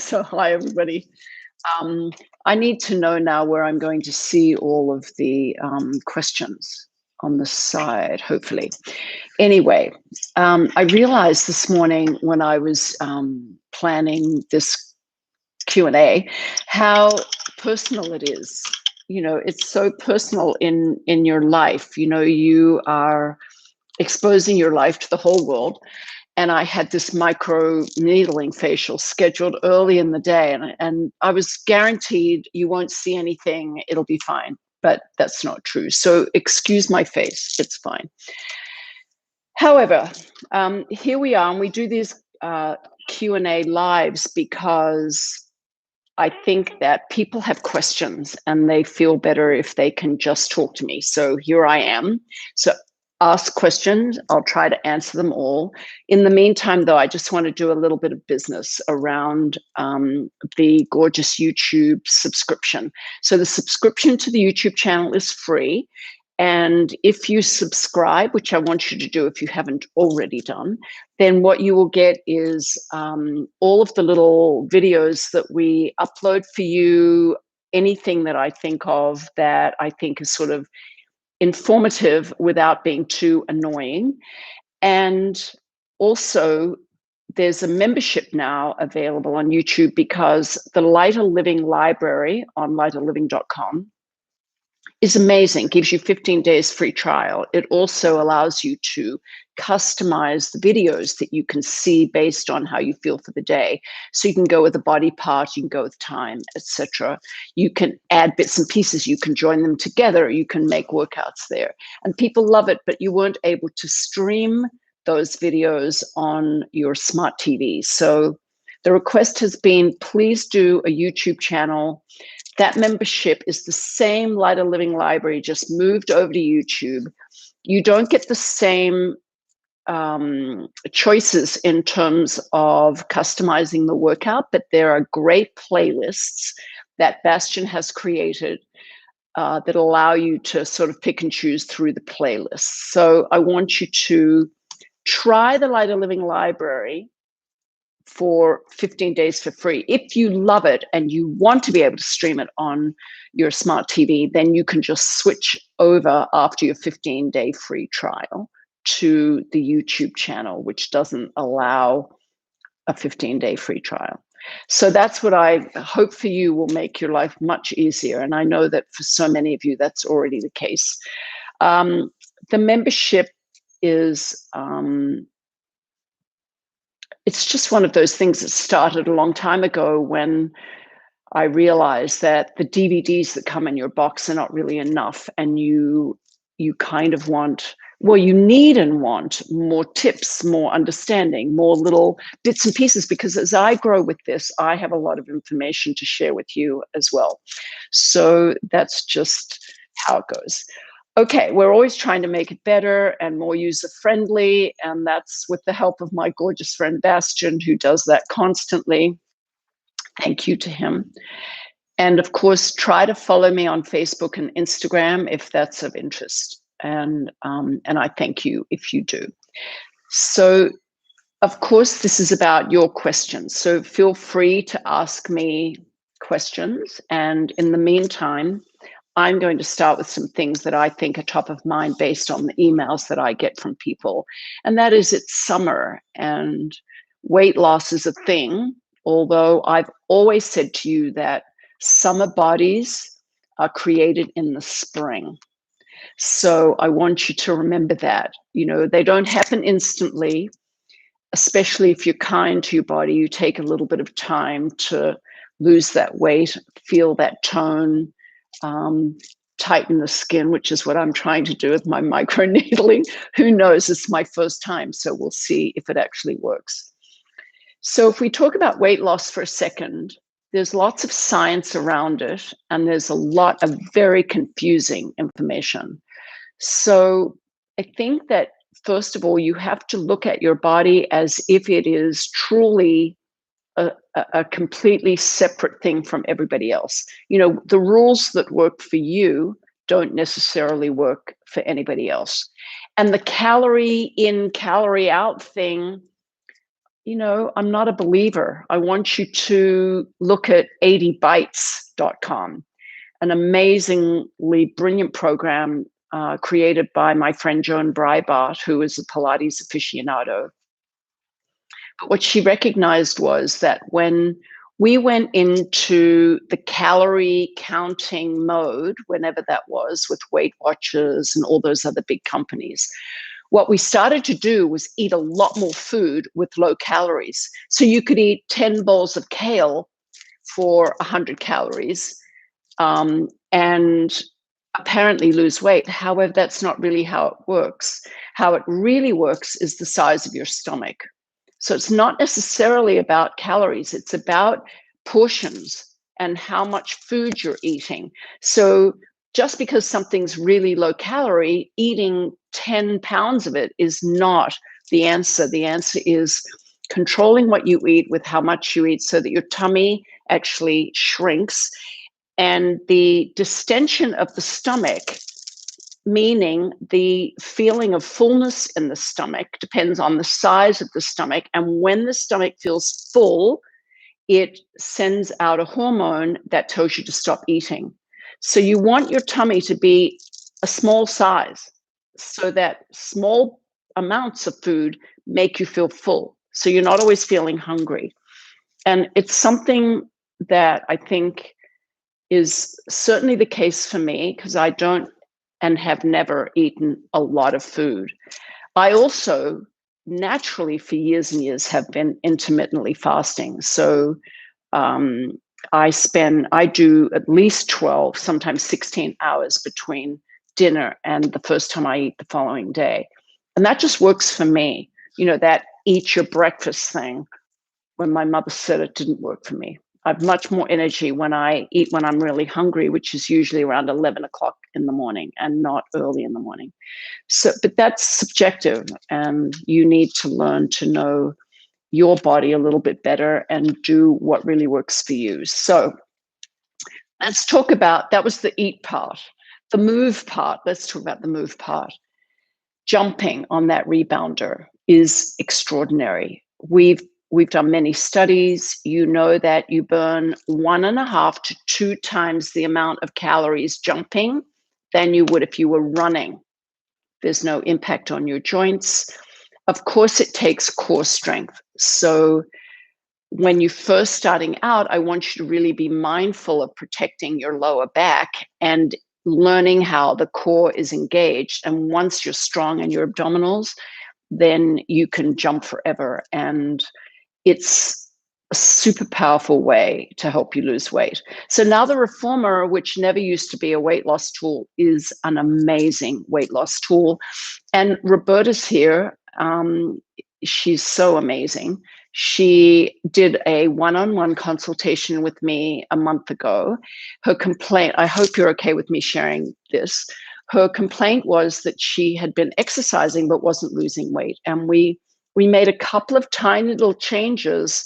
So hi, everybody. I need to know now where I'm going to see all of the questions on the side, hopefully. Anyway, I realized this morning when I was planning this Q&A how personal it is. You know, it's so personal in your life. You know, you are exposing your life to the whole world. And I had this micro needling facial scheduled early in the day, and I was guaranteed you won't see anything, it'll be fine. But that's not true. So excuse my face, it's fine. However, here we are, and we do these Q&A lives because I think that people have questions and they feel better if they can just talk to me. So here I am. So ask questions. I'll try to answer them all. In the meantime, though, I just want to do a little bit of business around the gorgeous YouTube subscription. So the subscription to the YouTube channel is free. And if you subscribe, which I want you to do if you haven't already done, then what you will get is all of the little videos that we upload for you, anything that I think of that I think is sort of informative without being too annoying. And also, there's a membership now available on YouTube because the Lighter Living library on lighterliving.com is amazing. Gives you 15 days free trial. It also allows you to customize the videos that you can see based on how you feel for the day. So you can go with a body part, you can go with time, etc. You can add bits and pieces, you can join them together, you can make workouts there. And people love it, but you weren't able to stream those videos on your smart TV. So the request has been, please do a YouTube channel. That membership is the same Lighter Living library, just moved over to YouTube. You don't get the same choices in terms of customizing the workout, but there are great playlists that Bastian has created that allow you to sort of pick and choose through the playlists. So I want you to try the Lighter Living library for 15 days for free. If you love it and you want to be able to stream it on your smart TV, then you can just switch over after your 15-day free trial to the YouTube channel, which doesn't allow a 15-day free trial. So that's what I hope for you will make your life much easier. And I know that for so many of you, that's already the case. The membership is it's just one of those things that started a long time ago when I realized that the DVDs that come in your box are not really enough, and you kind of want, well, you need and want more tips, more understanding, more little bits and pieces, because as I grow with this, I have a lot of information to share with you as well. So that's just how it goes. Okay, we're always trying to make it better and more user-friendly, and that's with the help of my gorgeous friend Bastian, who does that constantly. Thank you to him. And of course, try to follow me on Facebook and Instagram if that's of interest. And I thank you if you do. So, of course, this is about your questions. So feel free to ask me questions. And in the meantime, I'm going to start with some things that I think are top of mind based on the emails that I get from people. And that is, it's summer and weight loss is a thing, although I've always said to you that summer bodies are created in the spring. So I want you to remember that. You know, they don't happen instantly, especially if you're kind to your body. You take a little bit of time to lose that weight, feel that tone, tighten the skin, which is what I'm trying to do with my microneedling. Who knows? It's my first time, so we'll see if it actually works. So if we talk about weight loss for a second, there's lots of science around it, and there's a lot of very confusing information. So I think that, first of all, you have to look at your body as if it is truly a completely separate thing from everybody else. You know, the rules that work for you don't necessarily work for anybody else. And the calorie in, calorie out thing, I'm not a believer. I want you to look at 80bytes.com, an amazingly brilliant program created by my friend Joan Breitbart, who is a Pilates aficionado. But what she recognized was that when we went into the calorie counting mode, whenever that was, with Weight Watchers and all those other big companies, what we started to do was eat a lot more food with low calories. So you could eat 10 bowls of kale for 100 calories and apparently lose weight. However, that's not really how it works. How it really works is the size of your stomach. So it's not necessarily about calories, it's about portions and how much food you're eating. So just because something's really low calorie, eating 10 pounds of it is not the answer. The answer is controlling what you eat with how much you eat so that your tummy actually shrinks. And the distension of the stomach, meaning the feeling of fullness in the stomach, depends on the size of the stomach. And when the stomach feels full, it sends out a hormone that tells you to stop eating. So you want your tummy to be a small size so that small amounts of food make you feel full. So you're not always feeling hungry. And it's something that I think is certainly the case for me because I don't and have never eaten a lot of food. I also naturally for years and years have been intermittently fasting. So I do at least 12, sometimes 16 hours between dinner and the first time I eat the following day. And that just works for me. That eat your breakfast thing, when my mother said it, didn't work for me. I have much more energy when I eat when I'm really hungry, which is usually around 11 o'clock in the morning and not early in the morning. So, but that's subjective, and you need to learn to know your body a little bit better and do what really works for you. So let's talk about, that was the eat part. The move part, let's talk about the move part. Jumping on that rebounder is extraordinary. We've done many studies. You know that you burn 1.5 to 2 times the amount of calories jumping than you would if you were running. There's no impact on your joints. Of course, it takes core strength. So when you're first starting out, I want you to really be mindful of protecting your lower back and learning how the core is engaged. And once you're strong in your abdominals, then you can jump forever. And it's a super powerful way to help you lose weight. So now the reformer, which never used to be a weight loss tool, is an amazing weight loss tool. And Roberta's here. She's so amazing. She did a one-on-one consultation with me a month ago. Her complaint, I hope you're okay with me sharing this. Her complaint was that she had been exercising but wasn't losing weight. And we made a couple of tiny little changes,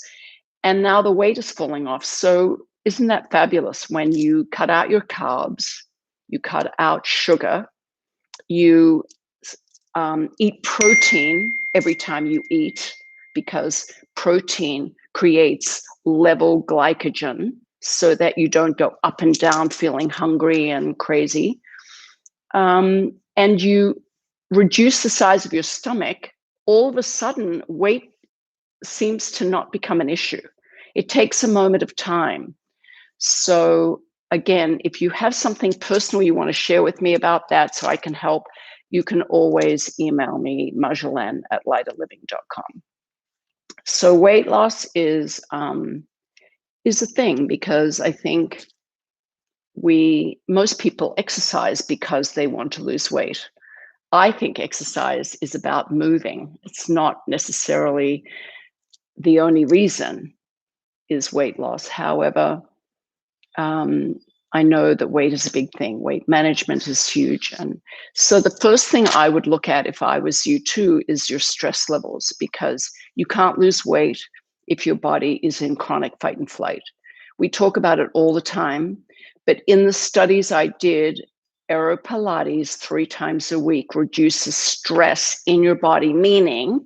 and now the weight is falling off. So isn't that fabulous? When you cut out your carbs, you cut out sugar, you eat protein every time you eat, because protein creates level glycogen so that you don't go up and down feeling hungry and crazy. And you reduce the size of your stomach, all of a sudden weight seems to not become an issue. It takes a moment of time. So again, if you have something personal you want to share with me about that so I can help, you can always email me, Marjolein@lighterliving.com. So weight loss is a thing, because I think most people exercise because they want to lose weight. I think exercise is about moving. It's not necessarily the only reason is weight loss. However, I know that weight is a big thing. Weight management is huge. And so the first thing I would look at if I was you too is your stress levels, because you can't lose weight if your body is in chronic fight and flight. We talk about it all the time, but in the studies I did, Aeropilates 3 times a week reduces stress in your body, meaning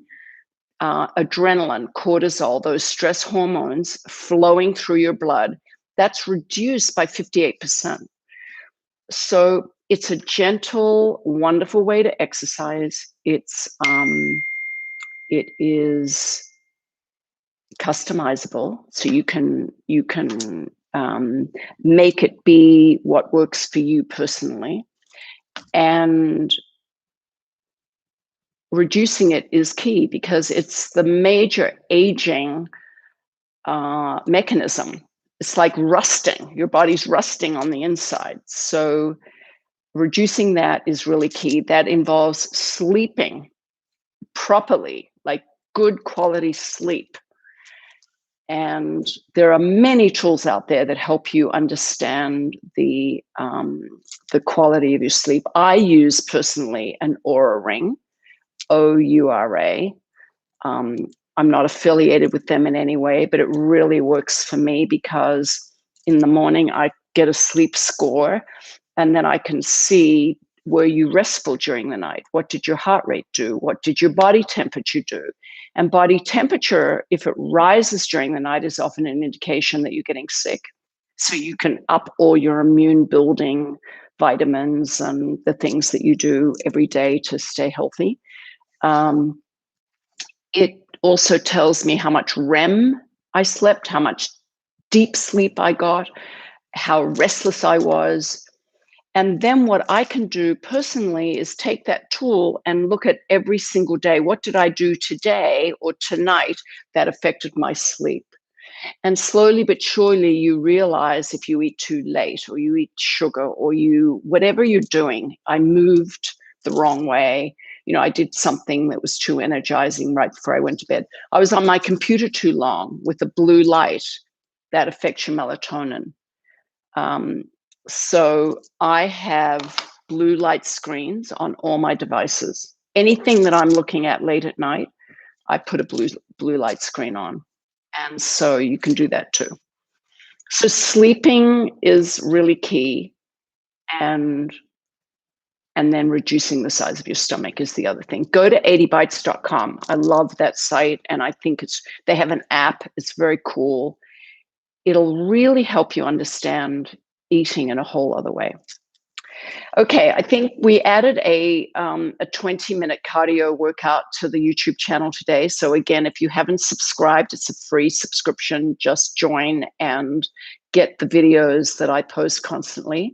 adrenaline, cortisol, those stress hormones flowing through your blood, that's reduced by 58%. So it's a gentle, wonderful way to exercise. It is customizable, so you can make it be what works for you personally, and reducing it is key because it's the major aging mechanism. It's like rusting. Your body's rusting on the inside. So reducing that is really key. That involves sleeping properly, like good quality sleep. And there are many tools out there that help you understand the quality of your sleep. I use personally an Oura ring, OURA. I'm not affiliated with them in any way, but it really works for me because in the morning I get a sleep score, and then I can see, were you restful during the night? What did your heart rate do? What did your body temperature do? And body temperature, if it rises during the night, is often an indication that you're getting sick. So you can up all your immune building vitamins and the things that you do every day to stay healthy. It also tells me how much REM I slept, how much deep sleep I got, how restless I was. And then what I can do personally is take that tool and look at every single day. What did I do today or tonight that affected my sleep? And slowly but surely you realize if you eat too late or you eat sugar or whatever you're doing, I moved the wrong way. I did something that was too energizing right before I went to bed. I was on my computer too long with the blue light that affects your melatonin. So I have blue light screens on all my devices. Anything that I'm looking at late at night, I put a blue light screen on. And so you can do that too. So sleeping is really key. And then reducing the size of your stomach is the other thing. Go to 80bites.com. I love that site. And I think they have an app. It's very cool. It'll really help you understand eating in a whole other way. Okay, I think we added a 20-minute cardio workout to the YouTube channel today. So again, if you haven't subscribed, it's a free subscription. Just join and get the videos that I post constantly.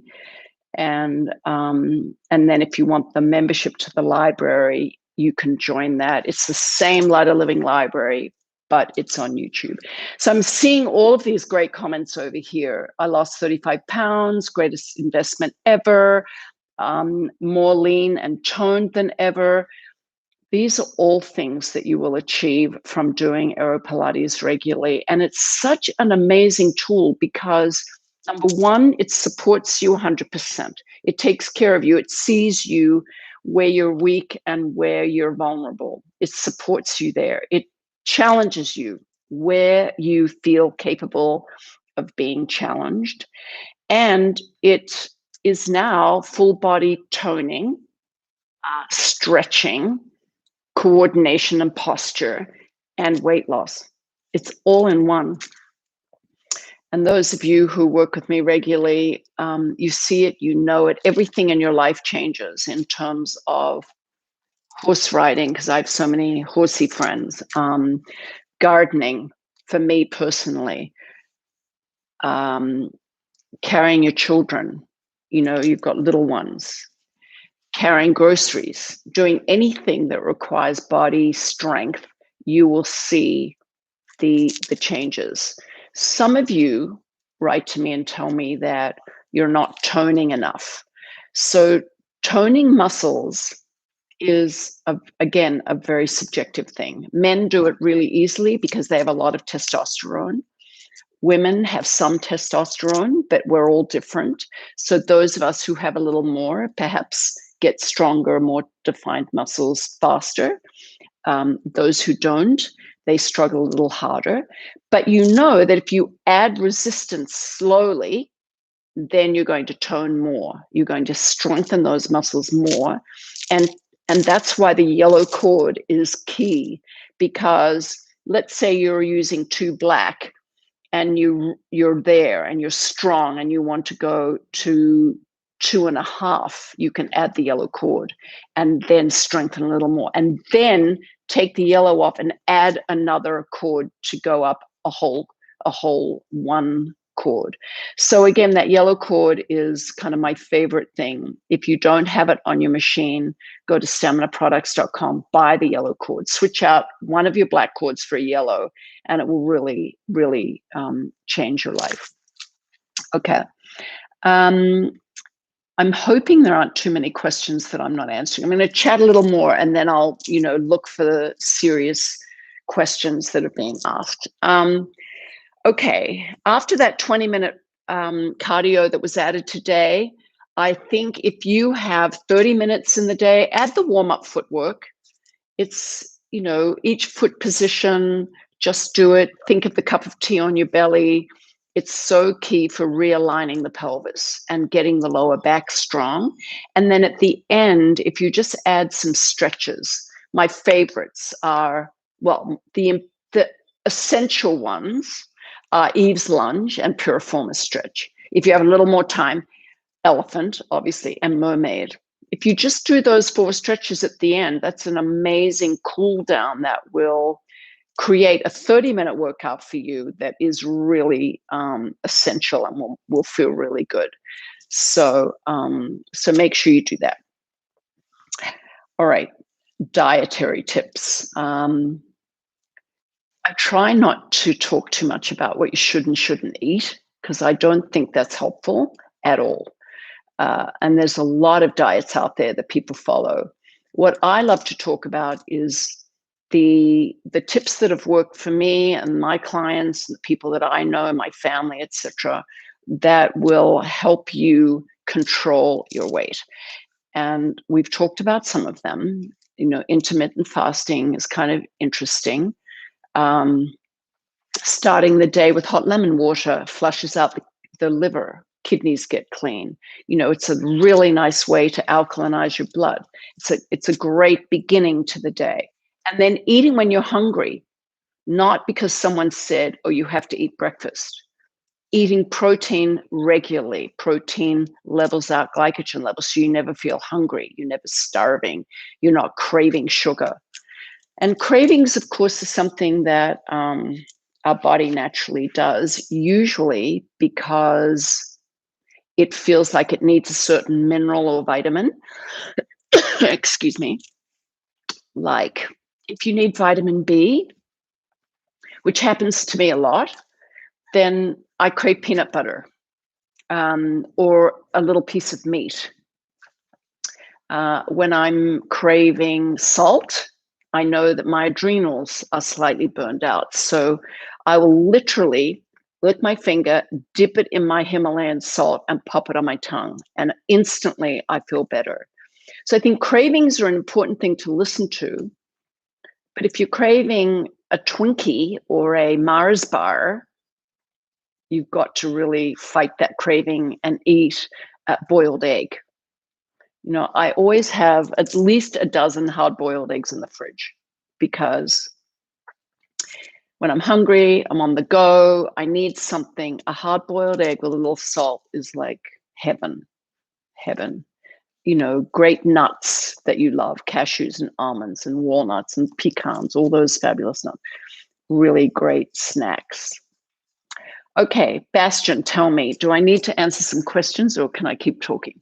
And then if you want the membership to the library, you can join that. It's the same Lighter Living library, but it's on YouTube. So I'm seeing all of these great comments over here. I lost 35 pounds, greatest investment ever, more lean and toned than ever. These are all things that you will achieve from doing Aeropilates regularly. And it's such an amazing tool because number one, it supports you 100%. It takes care of you. It sees you where you're weak and where you're vulnerable. It supports you there. It challenges you where you feel capable of being challenged. And it is now full body toning, stretching, coordination and posture, and weight loss. It's all in one. And those of you who work with me regularly, you see it, you know it. Everything in your life changes in terms of horse riding, because I have so many horsey friends. Gardening, for me personally. Carrying your children, you've got little ones. Carrying groceries, doing anything that requires body strength, you will see the changes. Some of you write to me and tell me that you're not toning enough. So toning muscles is, again, a very subjective thing. Men do it really easily because they have a lot of testosterone. Women have some testosterone, but we're all different. So those of us who have a little more perhaps get stronger, more defined muscles faster. Those who don't, they struggle a little harder. But you know that if you add resistance slowly, then you're going to tone more. You're going to strengthen those muscles more. And that's why the yellow cord is key, because let's say you're using 2 black and you're there and you're strong and you want to go to 2.5, you can add the yellow cord and then strengthen a little more, and then take the yellow off and add another cord to go up a whole 1 cord. So again, that yellow cord is kind of my favorite thing. If you don't have it on your machine, go to staminaproducts.com, buy the yellow cord, switch out one of your black cords for a yellow, and it will really, really change your life. Okay. I'm hoping there aren't too many questions that I'm not answering. I'm going to chat a little more, and then I'll, look for the serious questions that are being asked. Okay, after that 20-minute cardio that was added today, I think if you have 30 minutes in the day, add the warm-up footwork. It's, each foot position, just do it. Think of the cup of tea on your belly. It's so key for realigning the pelvis and getting the lower back strong. And then at the end, if you just add some stretches, my favorites are, well, the essential ones are Eve's lunge and piriformis stretch. If you have a little more time, elephant, obviously, and mermaid. If you just do those 4 stretches at the end, that's an amazing cool down that will create a 30-minute workout for you that is really essential and will feel really good. So, so make sure you do that. All right, dietary tips. I try not to talk too much about what you should and shouldn't eat, because I don't think that's helpful at all. And there's a lot of diets out there that people follow. What I love to talk about is the tips that have worked for me and my clients, and the people that I know, my family, etc., that will help you control your weight. And we've talked about some of them. Intermittent fasting is kind of interesting. Starting the day with hot lemon water flushes out the liver, kidneys get clean. It's a really nice way to alkalinize your blood. It's a great beginning to the day. And then eating when you're hungry, not because someone said, oh, you have to eat breakfast. Eating protein regularly. Protein levels out glycogen levels, so you never feel hungry. You're never starving. You're not craving sugar. And cravings, of course, is something that our body naturally does, usually because it feels like it needs a certain mineral or vitamin. Excuse me. Like if you need vitamin B, which happens to me a lot, then I crave peanut butter or a little piece of meat. When I'm craving salt, I know that my adrenals are slightly burned out. So I will literally lick my finger, dip it in my Himalayan salt, and pop it on my tongue. And instantly I feel better. So I think cravings are an important thing to listen to. But if you're craving a Twinkie or a Mars bar, you've got to really fight that craving and eat a boiled egg. I always have at least a dozen hard-boiled eggs in the fridge, because when I'm hungry, I'm on the go, I need something. A hard-boiled egg with a little salt is like heaven. Great nuts that you love, cashews and almonds and walnuts and pecans, all those fabulous nuts. Really great snacks. Okay, Bastian, tell me, do I need to answer some questions or can I keep talking?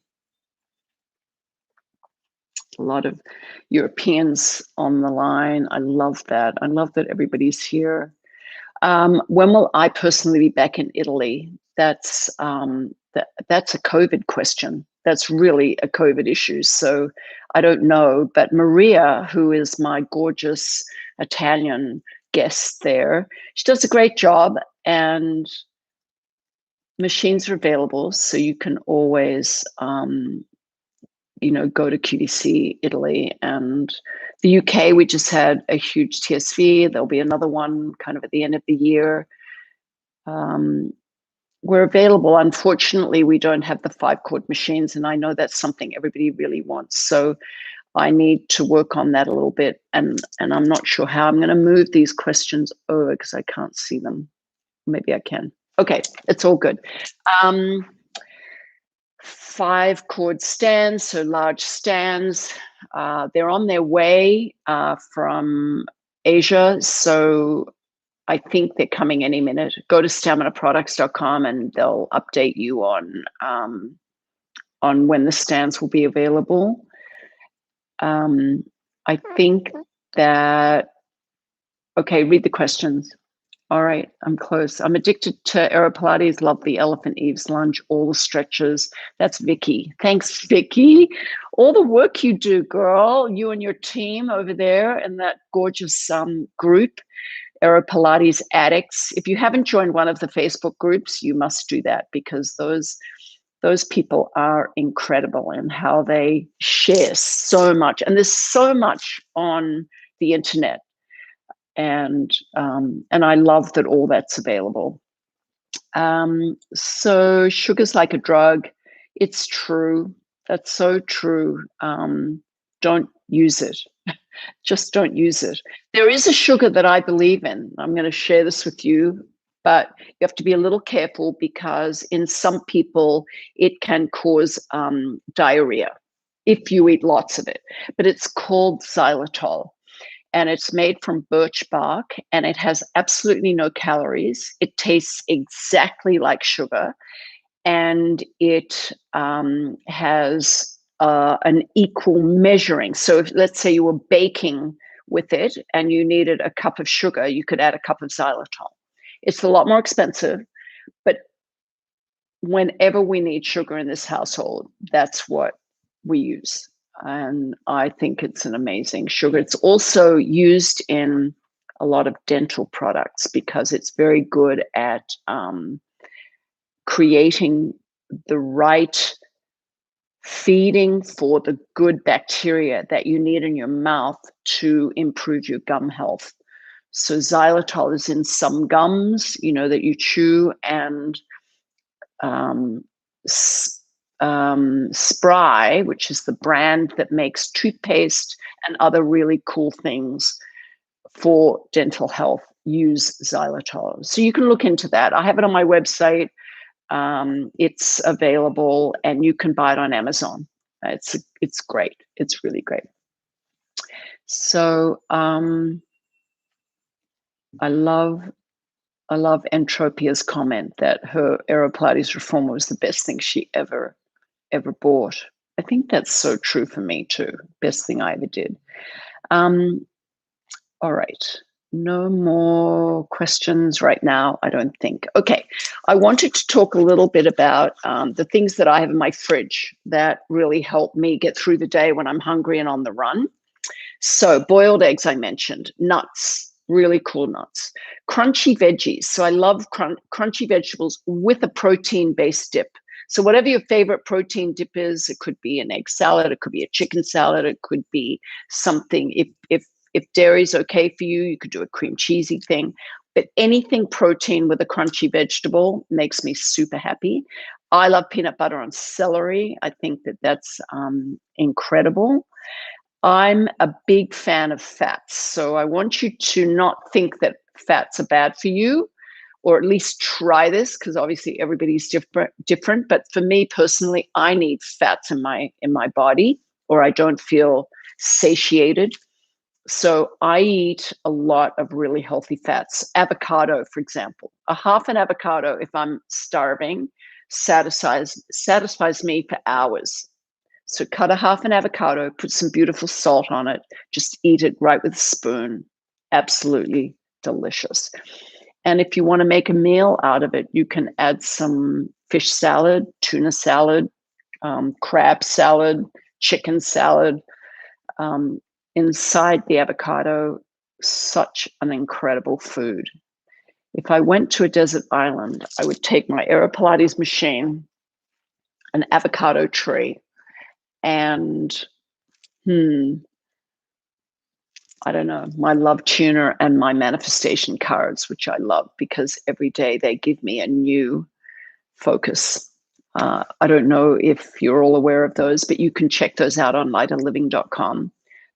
A lot of Europeans on the line. I love that. I love that everybody's here. When will I personally be back in Italy? That's a COVID question. That's really a COVID issue. So I don't know. But Maria, who is my gorgeous Italian guest there, she does a great job, and machines are available. So you can always go to QDC Italy. And the UK, we just had a huge TSV. There'll be another one kind of at the end of the year. We're available. Unfortunately, we don't have the 5-cord machines, and I know that's something everybody really wants. So I need to work on that a little bit, and I'm not sure how. I'm going to move these questions over because I can't see them. Maybe I can. Okay, it's all good. 5 cord stands, so large stands. They're on their way from Asia, so I think they're coming any minute. Go to staminaproducts.com and they'll update you on when the stands will be available. I think that, okay, read the questions. All right, I'm close. I'm addicted to Aeropilates, love the Elephant Eve's lunge, all the stretches. That's Vicky. Thanks, Vicky. All the work you do, girl, you and your team over there in that gorgeous group, Aeropilates Addicts. If you haven't joined one of the Facebook groups, you must do that, because those people are incredible in how they share so much. And there's so much on the internet. And I love that all that's available. So sugar's like a drug. It's true. That's so true. Don't use it. Just don't use it. There is a sugar that I believe in. I'm going to share this with you, but you have to be a little careful, because in some people it can cause diarrhea if you eat lots of it. But it's called xylitol. And it's made from birch bark, and it has absolutely no calories. It tastes exactly like sugar, and it has an equal measuring. So if, let's say you were baking with it and you needed a cup of sugar, you could add a cup of xylitol. It's a lot more expensive, but whenever we need sugar in this household, that's what we use. And I think it's an amazing sugar. It's also used in a lot of dental products because it's very good at creating the right feeding for the good bacteria that you need in your mouth to improve your gum health. So xylitol is in some gums, that you chew, and Spry, which is the brand that makes toothpaste and other really cool things for dental health, use xylitol. So you can look into that. I have it on my website. It's available, and you can buy it on Amazon. It's great. It's really great. So I love Entropia's comment that her Aeropilates reformer was the best thing she ever bought. I think that's so true for me too. Best thing I ever did. All right. No more questions right now, I don't think. Okay. I wanted to talk a little bit about the things that I have in my fridge that really help me get through the day when I'm hungry and on the run. So boiled eggs, I mentioned. Nuts, really cool nuts. Crunchy veggies. So I love crunchy vegetables with a protein-based dip. So whatever your favorite protein dip is, it could be an egg salad, it could be a chicken salad, it could be something. If dairy is okay for you, you could do a cream cheesy thing. But anything protein with a crunchy vegetable makes me super happy. I love peanut butter on celery. I think that's incredible. I'm a big fan of fats. So I want you to not think that fats are bad for you, or at least try this, because obviously everybody's different. But for me personally, I need fats in my body, or I don't feel satiated. So I eat a lot of really healthy fats. Avocado, for example, a half an avocado, if I'm starving, satisfies me for hours. So cut a half an avocado, put some beautiful salt on it, just eat it right with a spoon. Absolutely delicious. And if you want to make a meal out of it, you can add some fish salad, tuna salad, crab salad, chicken salad. Inside the avocado, such an incredible food. If I went to a desert island, I would take my Aeropilates machine, an avocado tree, and I don't know, my love tuner and my manifestation cards, which I love because every day they give me a new focus. I don't know if you're all aware of those, but you can check those out on lighterliving.com.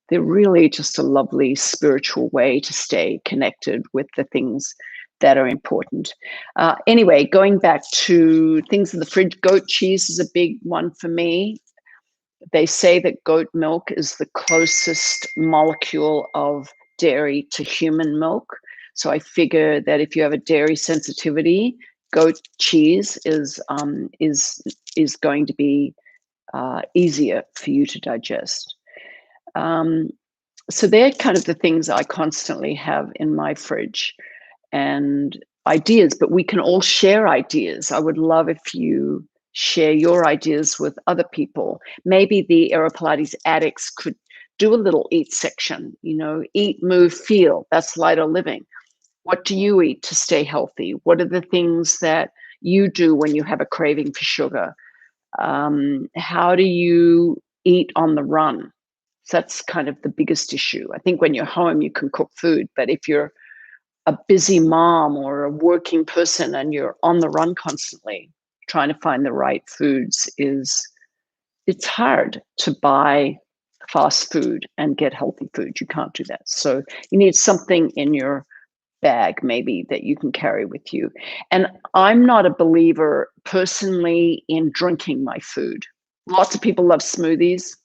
They're really just a lovely spiritual way to stay connected with the things that are important. Anyway, going back to things in the fridge, goat cheese is a big one for me. They say that goat milk is the closest molecule of dairy to human milk. So I figure that if you have a dairy sensitivity, goat cheese is going to be easier for you to digest. So they're kind of the things I constantly have in my fridge and ideas, but we can all share ideas. I would love if you share your ideas with other people. Maybe the Aeropilates addicts could do a little eat section, eat, move, feel. That's lighter living. What do you eat to stay healthy? What are the things that you do when you have a craving for sugar? How do you eat on the run? So that's kind of the biggest issue. I think when you're home, you can cook food, but if you're a busy mom or a working person and you're on the run constantly, trying to find the right foods it's hard to buy fast food and get healthy food. You can't do that. So you need something in your bag maybe that you can carry with you. And I'm not a believer personally in drinking my food. Lots of people love smoothies.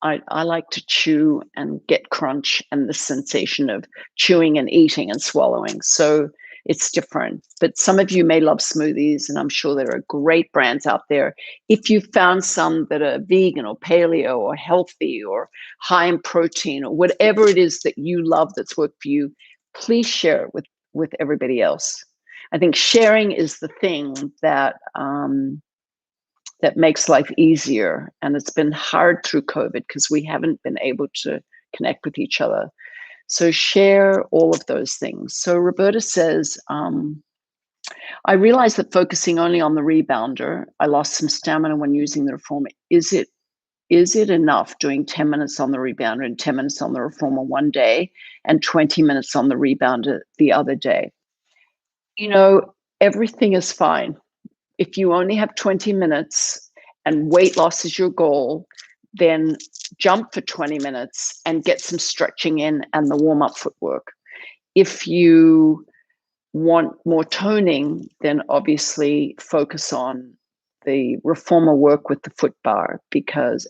I like to chew and get crunch and the sensation of chewing and eating and swallowing. So it's different. But some of you may love smoothies, and I'm sure there are great brands out there. If you found some that are vegan or paleo or healthy or high in protein or whatever it is that you love that's worked for you, please share it with everybody else. I think sharing is the thing that makes life easier. And it's been hard through COVID because we haven't been able to connect with each other. So share all of those things. So Roberta says, I realized that focusing only on the rebounder, I lost some stamina when using the reformer. Is it enough doing 10 minutes on the rebounder and 10 minutes on the reformer one day and 20 minutes on the rebounder the other day? Everything is fine. If you only have 20 minutes and weight loss is your goal, then jump for 20 minutes and get some stretching in and the warm-up footwork. If you want more toning, then obviously focus on the reformer work with the foot bar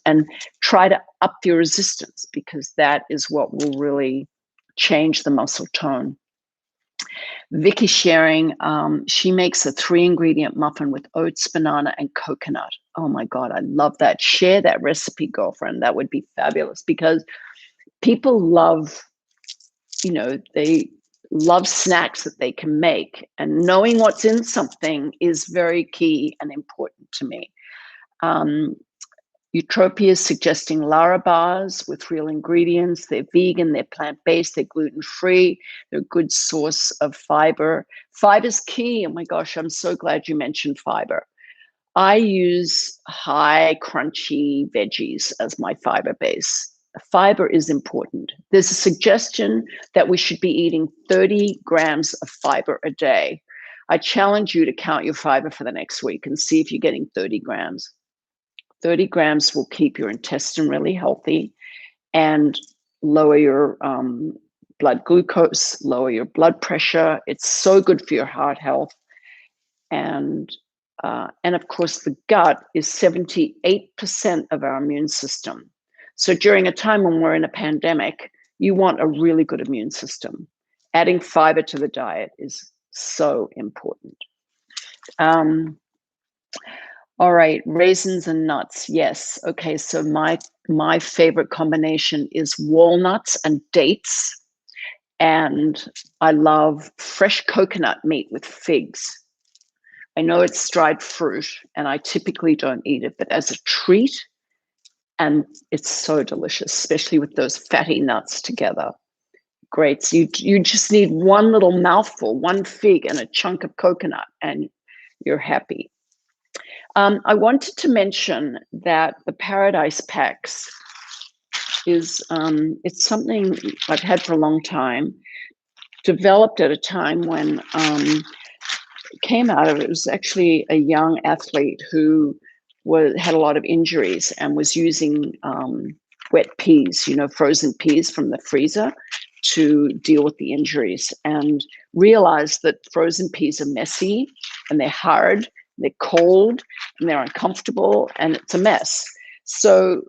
and try to up your resistance because that is what will really change the muscle tone. Vicky sharing, she makes a 3-ingredient muffin with oats, banana, and coconut. Oh my God, I love that. Share that recipe, girlfriend. That would be fabulous because people love, they love snacks that they can make. And knowing what's in something is very key and important to me. Utopia is suggesting Lara bars with real ingredients. They're vegan, they're plant-based, they're gluten-free, they're a good source of fiber. Fiber's key. Oh my gosh, I'm so glad you mentioned fiber. I use high, crunchy veggies as my fiber base. Fiber is important. There's a suggestion that we should be eating 30 grams of fiber a day. I challenge you to count your fiber for the next week and see if you're getting 30 grams. 30 grams will keep your intestine really healthy and lower your blood glucose, lower your blood pressure. It's so good for your heart health. And of course, the gut is 78% of our immune system. So during a time when we're in a pandemic, you want a really good immune system. Adding fiber to the diet is so important. All right, raisins and nuts. Yes. Okay. So my favorite combination is walnuts and dates. And I love fresh coconut meat with figs. I know it's dried fruit and I typically don't eat it, but as a treat, and it's so delicious, especially with those fatty nuts together. Great. So you just need one little mouthful, one fig and a chunk of coconut, and you're happy. I wanted to mention that the PARADICE packs is it's something I've had for a long time, developed at a time when came out of it was actually a young athlete who had a lot of injuries and was using wet peas, frozen peas from the freezer to deal with the injuries, and realized that frozen peas are messy and they're hard, they're cold, and they're uncomfortable, and it's a mess. So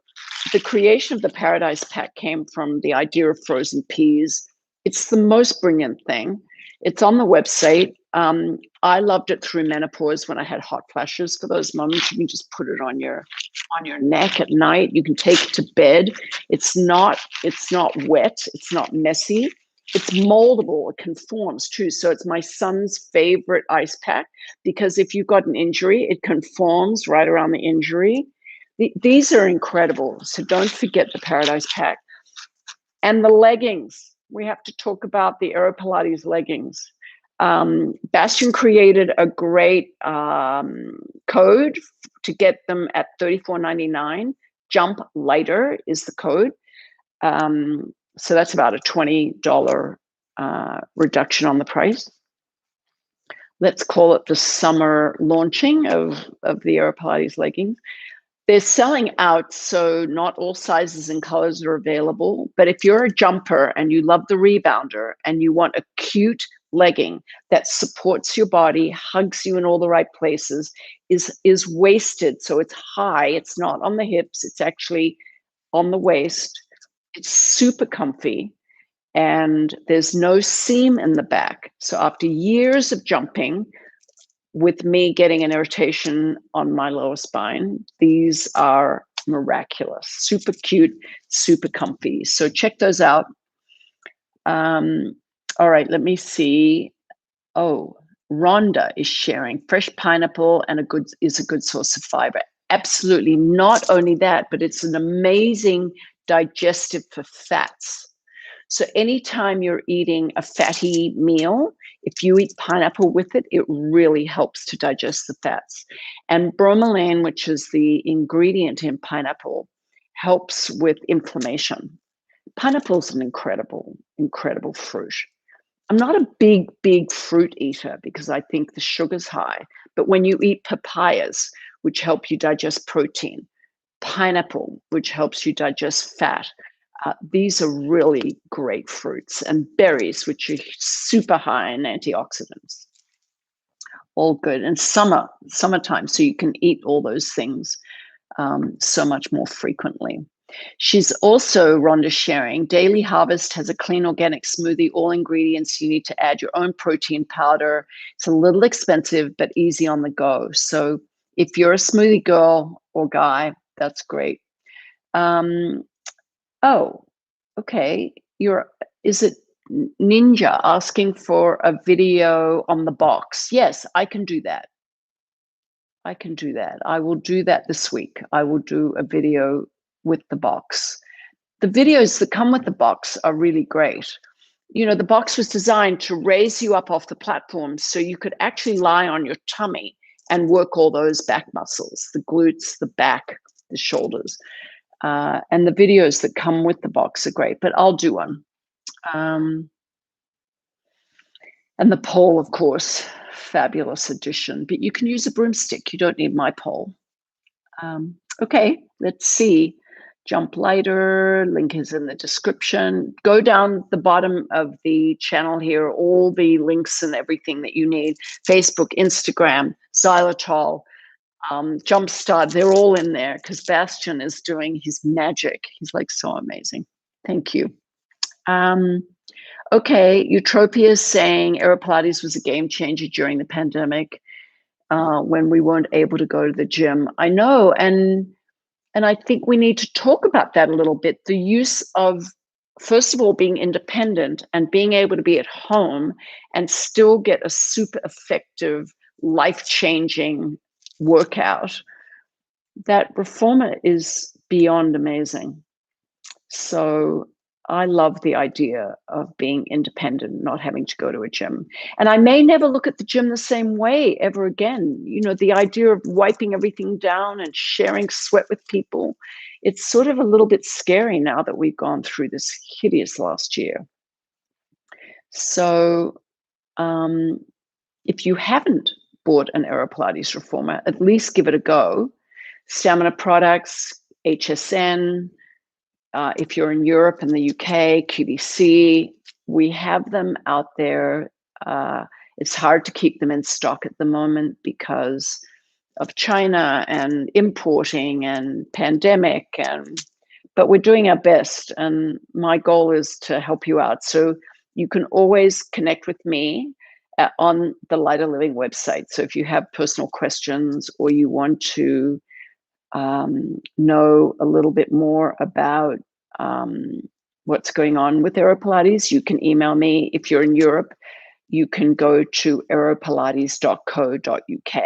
the creation of the PARADICE pack came from the idea of frozen peas. It's the most brilliant thing. It's on the website. I loved it through menopause when I had hot flashes. For those moments, you can just put it on your neck at night. You can take it to bed. It's not wet. It's not messy. It's moldable. It conforms too. So it's my son's favorite ice pack, because if you've got an injury, it conforms right around the injury. These are incredible. So don't forget the PARADICE pack. And the leggings. We have to talk about the Aeropilates leggings. Bastian created a great code to get them at $34.99. Jump Lighter is the code. So that's about a $20 reduction on the price. Let's call it the summer launching of the Aeropilates leggings. They're selling out, so not all sizes and colors are available. But if you're a jumper and you love the rebounder and you want a cute legging that supports your body, hugs you in all the right places, is waisted, so it's high, it's not on the hips, it's actually on the waist. It's super comfy, and there's no seam in the back. So after years of jumping, with me getting an irritation on my lower spine, these are miraculous, super cute, super comfy. So check those out. All right, let me see. Oh, Rhonda is sharing fresh pineapple and is a good source of fiber. Absolutely. Not only that, but it's an amazing digestive for fats. So anytime you're eating a fatty meal, if you eat pineapple with it, it really helps to digest the fats. And bromelain, which is the ingredient in pineapple, helps with inflammation. Pineapple is an incredible, incredible fruit. I'm not a big fruit eater because I think the sugar's high. But when you eat papayas, which help you digest protein, pineapple, which helps you digest fat, these are really great fruits, and berries, which are super high in antioxidants. All good. And summertime, so you can eat all those things so much more frequently. She's also, Rhonda, sharing, Daily Harvest has a clean organic smoothie, all ingredients. You need to add your own protein powder. It's a little expensive, but easy on the go. So if you're a smoothie girl or guy, that's great. Oh, okay. Is it Ninja asking for a video on the box? Yes, I can do that. I can do that. I will do that this week. I will do a video with the box. The videos that come with the box are really great. The box was designed to raise you up off the platform so you could actually lie on your tummy and work all those back muscles, the glutes, the back, the shoulders. And the videos that come with the box are great, but I'll do one. And the pole, of course, fabulous addition, but you can use a broomstick. You don't need my pole. Okay, let's see. Jump Lighter, link is in the description. Go down the bottom of the channel here, all the links and everything that you need. Facebook, Instagram, xylitol, Jumpstart, they're all in there because Bastian is doing his magic. He's like so amazing. Thank you. Okay, Eutropia is saying Aeropilates was a game changer during the pandemic when we weren't able to go to the gym. I know, and I think we need to talk about that a little bit. The use of, first of all, being independent and being able to be at home and still get a super effective, life-changing workout. That reformer is beyond amazing. So I love the idea of being independent, not having to go to a gym. And I may never look at the gym the same way ever again. The idea of wiping everything down and sharing sweat with people, it's sort of a little bit scary now that we've gone through this hideous last year. So if you haven't bought an Aeropilates reformer, at least give it a go. Stamina Products, HSN, if you're in Europe and the UK, QVC, we have them out there. It's hard to keep them in stock at the moment because of China and importing and pandemic, but we're doing our best, and my goal is to help you out. So you can always connect with me on the Lighter Living website. So if you have personal questions or you want to know a little bit more about what's going on with Aeropilates, you can email me. If you're in Europe, you can go to aeropilates.co.uk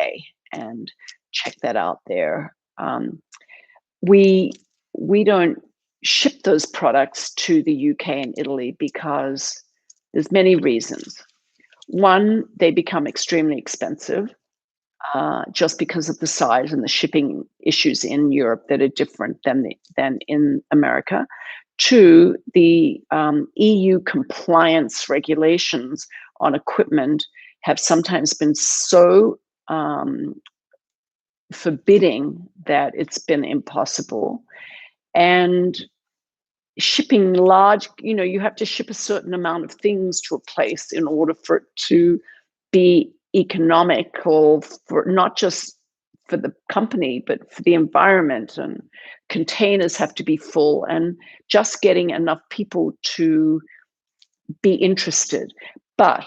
and check that out there. We don't ship those products to the UK and Italy because there's many reasons. One, they become extremely expensive just because of the size and the shipping issues in Europe that are different than in America. Two, the EU compliance regulations on equipment have sometimes been so forbidding that it's been impossible. And shipping large, you have to ship a certain amount of things to a place in order for it to be economical, for not just for the company, but for the environment. And containers have to be full, and just getting enough people to be interested. But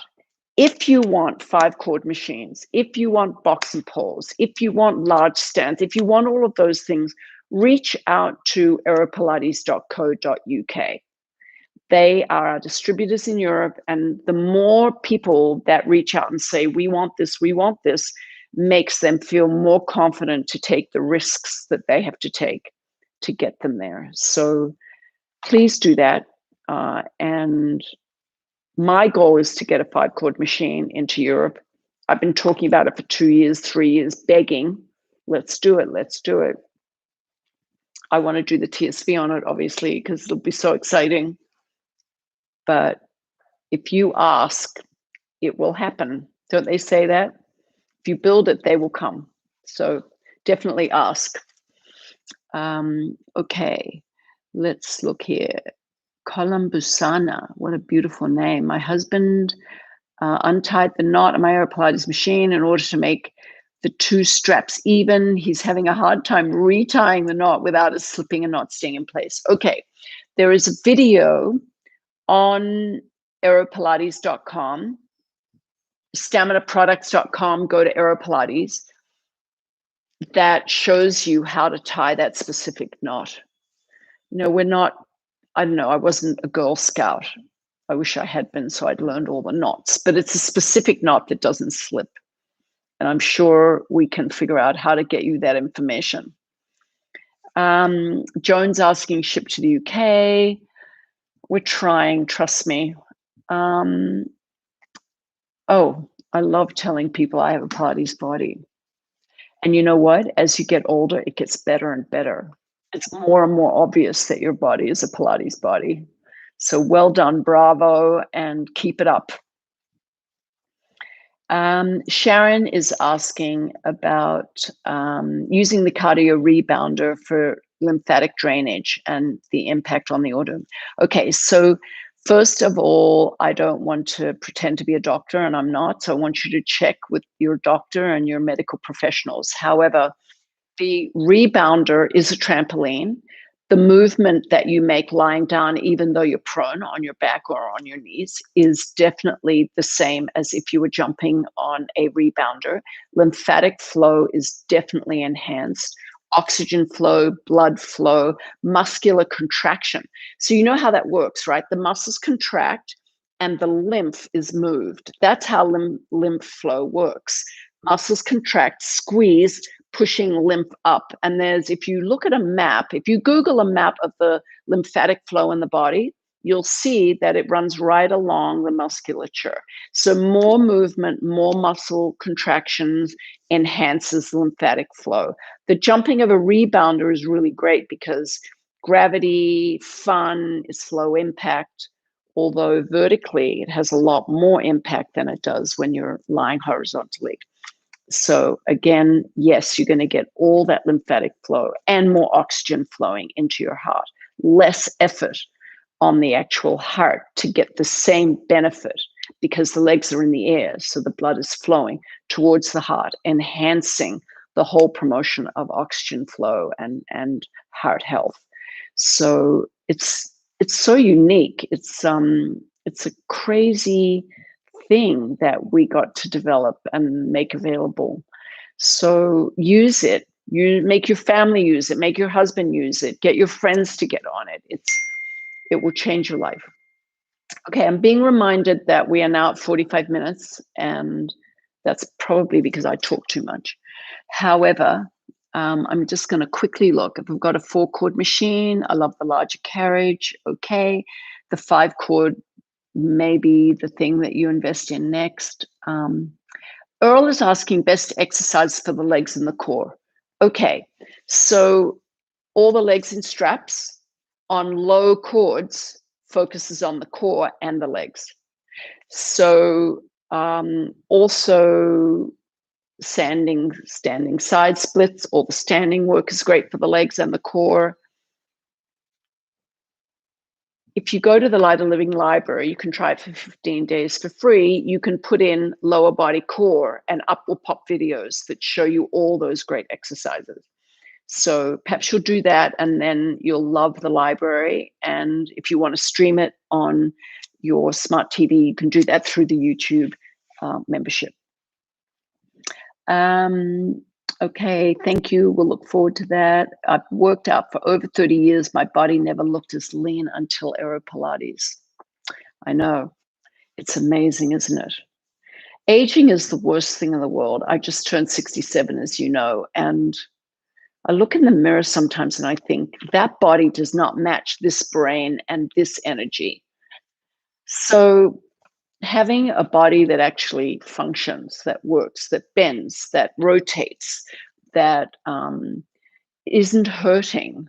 if you want 5-cord machines, if you want boxing poles, if you want large stands, if you want all of those things, reach out to aeropilates.co.uk. They are our distributors in Europe, and the more people that reach out and say, we want this, makes them feel more confident to take the risks that they have to take to get them there. So please do that. And my goal is to get a 5-cord machine into Europe. I've been talking about it for 2 years, 3 years, begging, let's do it. I want to do the TSV on it, obviously, because it'll be so exciting. But if you ask, it will happen. Don't they say that? If you build it, they will come. So definitely ask. Okay, let's look here. Columbusana, what a beautiful name. My husband untied the knot on my Aeropilates machine in order to make the 2 straps even. He's having a hard time retying the knot without it slipping and not staying in place. Okay, there is a video on aeropilates.com, staminaproducts.com, go to Aeropilates, that shows you how to tie that specific knot. We're not, I don't know, I wasn't a Girl Scout. I wish I had been, so I'd learned all the knots, but it's a specific knot that doesn't slip. And I'm sure we can figure out how to get you that information. Joan's asking, ship to the UK. We're trying, trust me. Oh, I love telling people I have a Pilates body. And you know what? As you get older, it gets better and better. It's more and more obvious that your body is a Pilates body. So well done, bravo, and keep it up. Sharon is asking about using the cardio rebounder for lymphatic drainage and the impact on the organ. Okay, so first of all, I don't want to pretend to be a doctor, and I'm not, so I want you to check with your doctor and your medical professionals. However, the rebounder is a trampoline. The movement that you make lying down, even though you're prone on your back or on your knees, is definitely the same as if you were jumping on a rebounder. Lymphatic flow is definitely enhanced. Oxygen flow, blood flow, muscular contraction. So you know how that works, right? The muscles contract and the lymph is moved. That's how lymph flow works. Muscles contract, squeeze, pushing lymph up. And if you look at a map, if you Google a map of the lymphatic flow in the body, you'll see that it runs right along the musculature. So more movement, more muscle contractions enhances lymphatic flow. The jumping of a rebounder is really great because gravity, fun, is low impact, although vertically it has a lot more impact than it does when you're lying horizontally. So again, yes, you're going to get all that lymphatic flow and more oxygen flowing into your heart. Less effort on the actual heart to get the same benefit because the legs are in the air, so the blood is flowing towards the heart, enhancing the whole promotion of oxygen flow and heart health. So it's so unique. It's a crazy thing that we got to develop and make available. So use it. You make your family use it, make your husband use it, get your friends to get on it. It will change your life. Okay, I'm being reminded that we are now at 45 minutes, and that's probably because I talk too much. However, I'm just going to quickly look. If we've got a 4-chord machine, I love the larger carriage. Okay, the 5-chord may be the thing that you invest in next. Earl is asking best exercise for the legs and the core. Okay, so all the legs in straps on low chords focuses on the core and the legs. So also standing side splits, all the standing work is great for the legs and the core. If you go to the Lighter Living library, you can try it for 15 days for free. You can put in lower body core and up will pop videos that show you all those great exercises. So perhaps you'll do that and then you'll love the library. And if you want to stream it on your smart TV, you can do that through the YouTube membership. Okay, thank you. We'll look forward to that. I've worked out for over 30 years. My body never looked as lean until Aeropilates. I know. It's amazing, isn't it? Aging is the worst thing in the world. I just turned 67, as you know, and I look in the mirror sometimes and I think that body does not match this brain and this energy. So having a body that actually functions, that works, that bends, that rotates, that isn't hurting,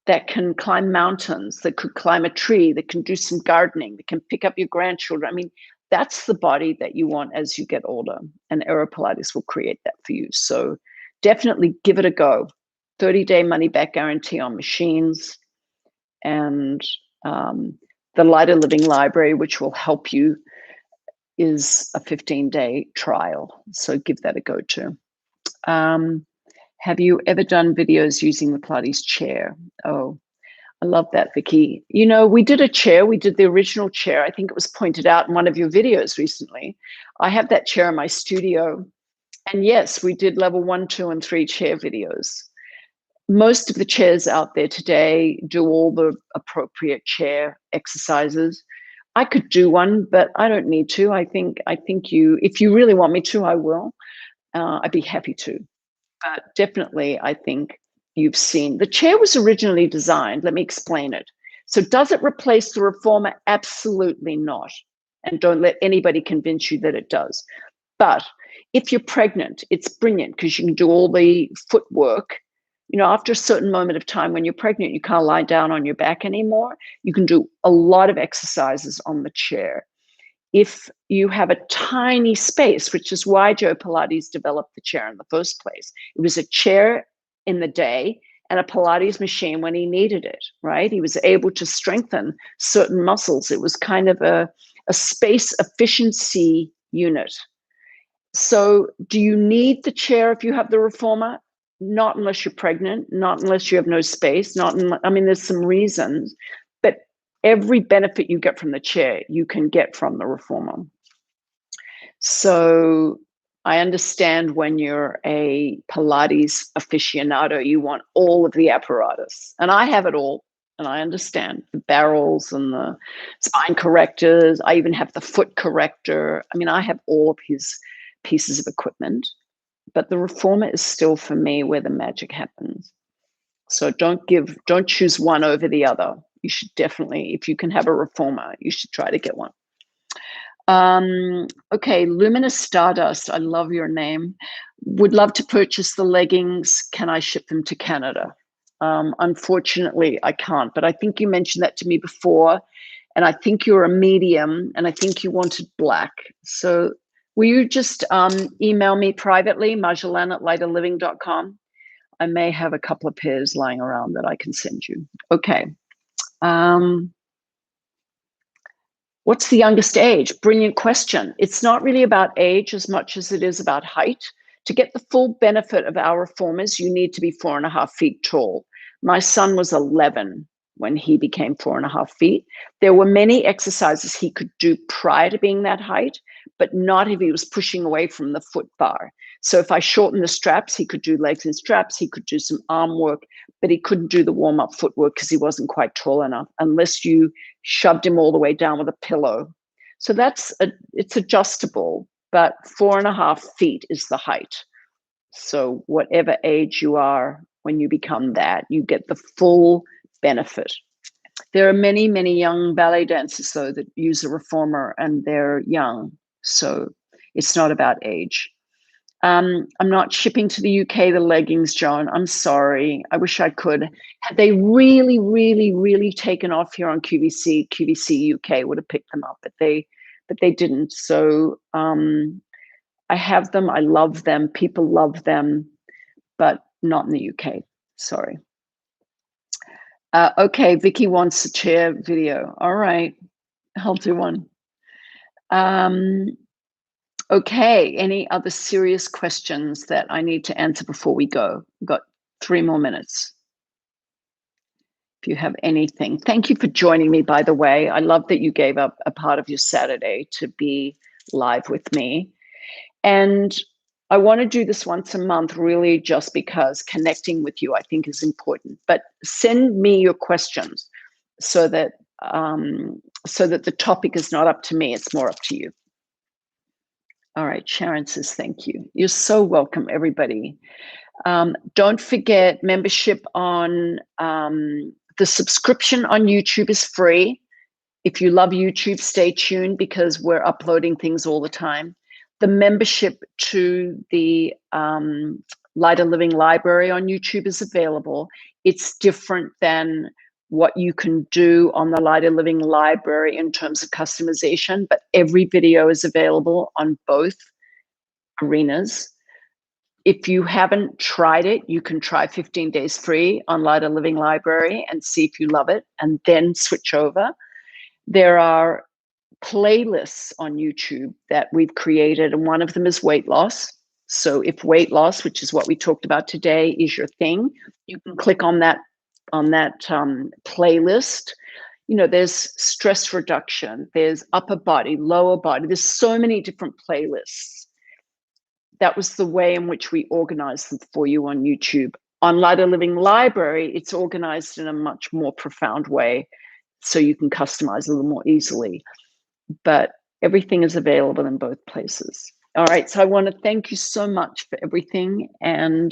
that can climb mountains, that could climb a tree, that can do some gardening, that can pick up your grandchildren. I mean, that's the body that you want as you get older, and Aeropilates will create that for you. So definitely give it a go. 30-day money-back guarantee on machines, and the Lighter Living library, which will help you, is a 15-day trial. So give that a go too. Have you ever done videos using the Pilates chair? Oh, I love that, Vicky. You know, we did a chair. We did the original chair. I think it was pointed out in one of your videos recently. I have that chair in my studio. And yes, we did level 1, 2, and 3 chair videos. Most of the chairs out there today do all the appropriate chair exercises. I could do one, but I don't need to. I think you, if you really want me to, I will. I'd be happy to. But definitely, I think you've seen. The chair was originally designed. Let me explain it. So does it replace the reformer? Absolutely not. And don't let anybody convince you that it does. But if you're pregnant, it's brilliant because you can do all the footwork. You know, after a certain moment of time when you're pregnant, you can't lie down on your back anymore. You can do a lot of exercises on the chair. If you have a tiny space, which is why Joe Pilates developed the chair in the first place. It was a chair in the day and a Pilates machine when he needed it, right? He was able to strengthen certain muscles. It was kind of a space efficiency unit. So do you need the chair if you have the reformer? Not unless you're pregnant, not unless you have no space, I mean, there's some reasons, but every benefit you get from the chair, you can get from the reformer. So I understand when you're a Pilates aficionado, you want all of the apparatus, and I have it all. And I understand the barrels and the spine correctors. I even have the foot corrector. I mean, I have all of his pieces of equipment, but the reformer is still for me where the magic happens. So don't choose one over the other. You should definitely, if you can have a reformer, you should try to get one. Okay, Luminous Stardust, I love your name. Would love to purchase the leggings. Can I ship them to Canada? Unfortunately, I can't, but I think you mentioned that to me before, and I think you're a medium, and I think you wanted black. So Will you just email me privately, Marjolein@lighterliving.com? I may have a couple of pairs lying around that I can send you. Okay. What's the youngest age? Brilliant question. It's not really about age as much as it is about height. To get the full benefit of our reformers, you need to be 4.5 feet tall. My son was 11 when he became 4.5 feet. There were many exercises he could do prior to being that height, but not if he was pushing away from the foot bar. So if I shortened the straps, he could do legs and straps, he could do some arm work, but he couldn't do the warm-up footwork because he wasn't quite tall enough unless you shoved him all the way down with a pillow. So it's adjustable, but 4.5 feet is the height. So whatever age you are, when you become that, you get the full benefit. There are many, many young ballet dancers, though, that use a reformer and they're young. So it's not about age. I'm not shipping to the UK the leggings, John. I'm sorry. I wish I could. Had they really, really, really taken off here on QVC, QVC UK would have picked them up, but they didn't. So I have them. I love them. People love them, but not in the UK. Sorry. Okay, Vicky wants a chair video. All right, I'll do one. Okay, any other serious questions that I need to answer before we go? We've got 3 more minutes. If you have anything. Thank you for joining me, by the way. I love that you gave up a part of your Saturday to be live with me. And I want to do this once a month, really just because connecting with you, I think, is important. But send me your questions so that the topic is not up to me, it's more up to you. All right, Sharon says thank you. You're so welcome, everybody. Don't forget, membership on the subscription on YouTube is free. If you love YouTube, stay tuned because we're uploading things all the time. The membership to the Lighter Living library on YouTube is available. It's different than what you can do on the Lighter Living library in terms of customization, but every video is available on both arenas. If you haven't tried it, you can try 15 days free on Lighter Living library and see if you love it and then switch over. There are playlists on YouTube that we've created, and one of them is weight loss. So if weight loss, which is what we talked about today, is your thing, you can click on that playlist. You know, there's stress reduction, there's upper body, lower body. There's so many different playlists. That was the way in which we organized them for you on YouTube. On Lighter Living Library, it's organized in a much more profound way, so you can customize a little more easily. But everything is available in both places. All right, so I want to thank you so much for everything. And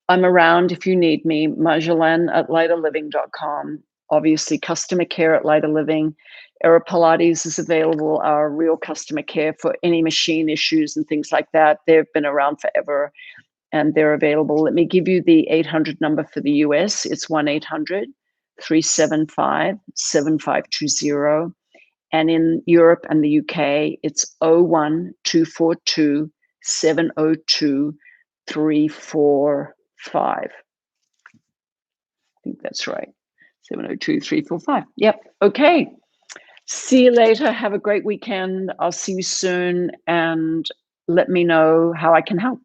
I'm around if you need me, Marjolein@lighterliving.com. Obviously, customer care at Lighter Living. Aeropilates is available, our real customer care for any machine issues and things like that. They've been around forever and they're available. Let me give you the 800 number for the US. It's 1-800-375-7520. And in Europe and the UK, it's 01-242-702-345. I think that's right. 702-345. Yep. Okay. See you later. Have a great weekend. I'll see you soon. And let me know how I can help.